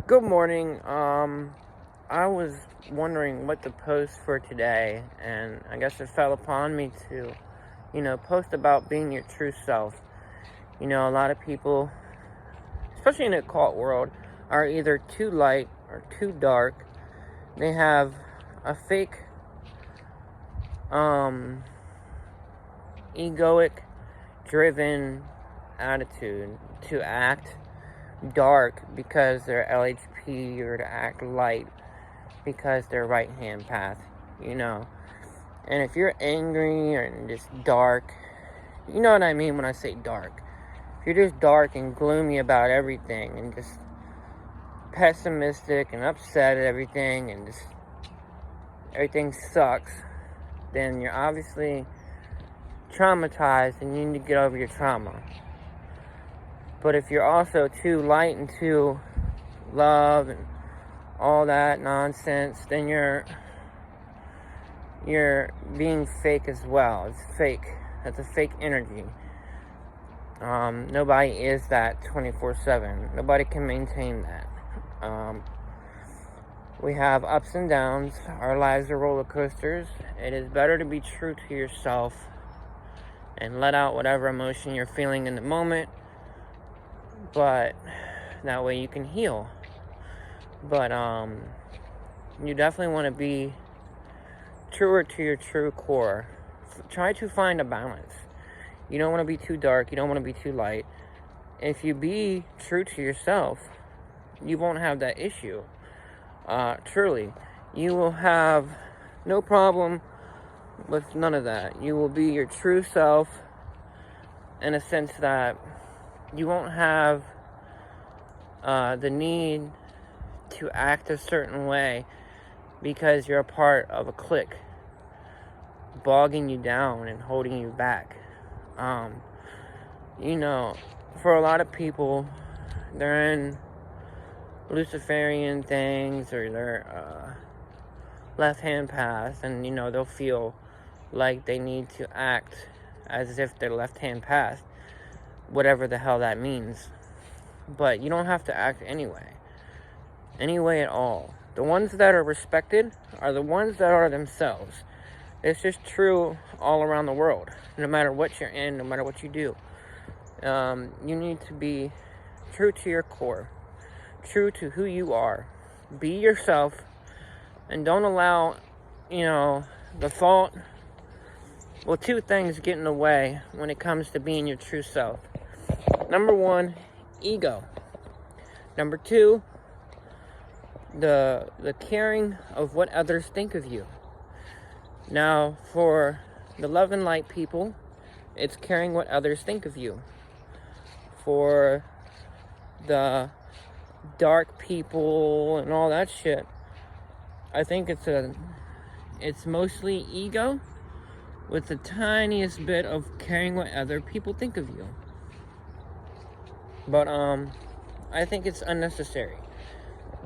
Good morning. I was wondering what to post for today, and I guess it fell upon me to, post about being your true self. A lot of people, especially in the occult world, are either too light or too dark. They have a fake, egoic, driven attitude to act dark because they're LHP, or to act light because they're right hand path. And if you're angry and just dark, you know what I mean when I say dark. If you're just dark and gloomy about everything and just pessimistic and upset at everything and just everything sucks, then you're obviously traumatized and you need to get over your trauma. But if you're also too light and too love and all that nonsense, then you're being fake as well. It's fake. That's a fake energy. Nobody is that 24/7. Nobody can maintain that. We have ups and downs. Our lives are roller coasters. It is better to be true to yourself and let out whatever emotion you're feeling in the moment, but that way you can heal. But you definitely want to be truer to your true core. Try to find a balance. You don't want to be too dark, you don't want to be too light. If you be true to yourself, you won't have that issue. Truly, you will have no problem with none of that. You will be your true self in a sense that you won't have the need to act a certain way because you're a part of a clique bogging you down and holding you back. For a lot of people, they're in Luciferian things, or they're left-hand path, and they'll feel like they need to act as if they're left-hand path, whatever the hell that means. But you don't have to act anyway at all. The ones that are respected are the ones that are themselves. It's just true all around the world. No matter what you're in, no matter what you do, you need to be true to your core, true to who you are. Be yourself, and don't allow, the fault. Well, two things get in the way when it comes to being your true self. Number one, ego. Number two, the caring of what others think of you. Now, for the love and light people, it's caring what others think of you. For the dark people and all that shit, I think it's mostly ego with the tiniest bit of caring what other people think of you. But I think it's unnecessary.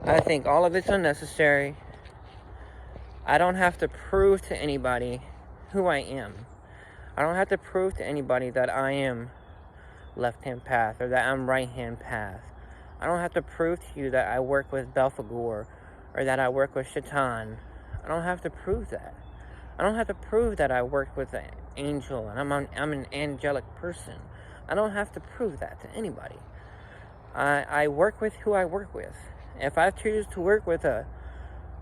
I think all of it's unnecessary. I don't have to prove to anybody who I am. I don't have to prove to anybody that I am left-hand path or that I'm right-hand path. I don't have to prove to you that I work with Belphegor or that I work with Shaitan. I don't have to prove that. I don't have to prove that I work with an angel and I'm an angelic person. I don't have to prove that to anybody. I work with who I work with. If I choose to work with a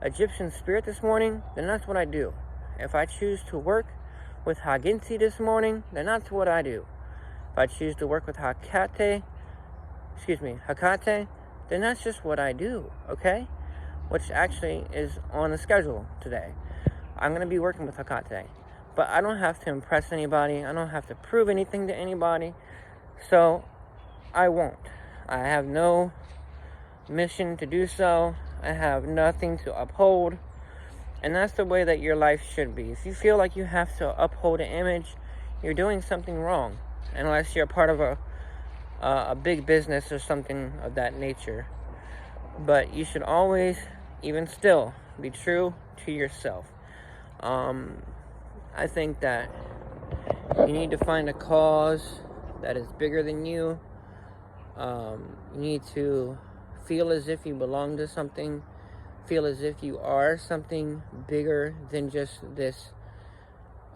Egyptian spirit this morning, then that's what I do. If I choose to work with Haginsi this morning, then that's what I do. If I choose to work with Hecate, then that's just what I do, okay? Which actually is on the schedule today. I'm going to be working with Hecate. But I don't have to impress anybody. I don't have to prove anything to anybody. So, I won't. I have no mission to do so. I have nothing to uphold. And that's the way that your life should be. If you feel like you have to uphold an image, you're doing something wrong. Unless you're part of a big business or something of that nature. But you should always, even still, be true to yourself. I think that you need to find a cause that is bigger than you. You need to feel as if you belong to something, feel as if you are something bigger than just this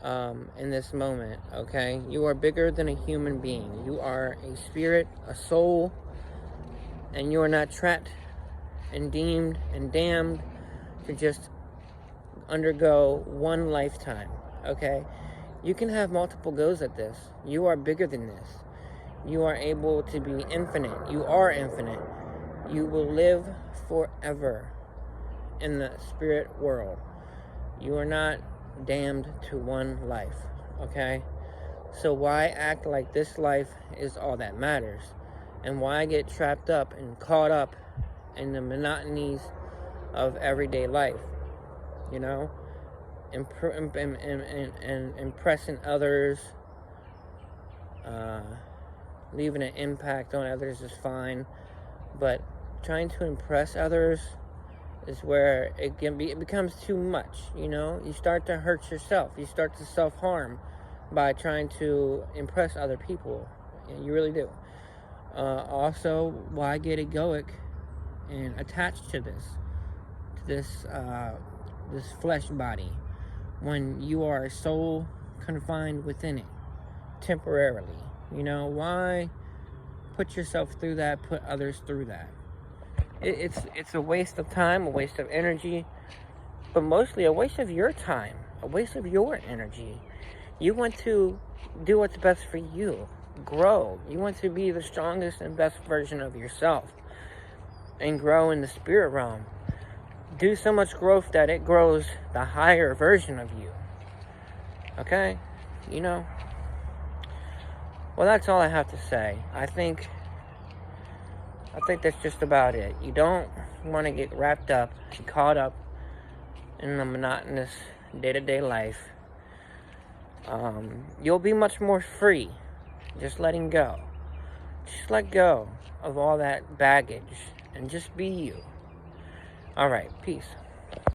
in this moment, okay? You are bigger than a human being. You are a spirit, a soul, and you are not trapped and deemed and damned to just undergo one lifetime, okay? You can have multiple goes at this. You are bigger than this. You are able to be infinite. You are infinite. You will live forever in the spirit world. You are not damned to one life, okay? So why act like this life is all that matters? And why get trapped up and caught up in the monotonies of everyday life? You know? Impressing others, leaving an impact on others is fine, but trying to impress others is where it becomes too much. You know, you start to hurt yourself. You start to self-harm by trying to impress other people. You really do. Also, why get egoic and attached to this flesh body when you are a soul confined within it temporarily? You know, why put yourself through that, put others through that? It's a waste of time, a waste of energy, but mostly a waste of your time, a waste of your energy. You want to do what's best for you, grow. You want to be the strongest and best version of yourself and grow in the spirit realm. Do so much growth that it grows the higher version of you. Okay? You know? Well, that's all I have to say. I think that's just about it. You don't want to get wrapped up and caught up in the monotonous day-to-day life. You'll be much more free just letting go. Just let go of all that baggage and just be you. All right, peace.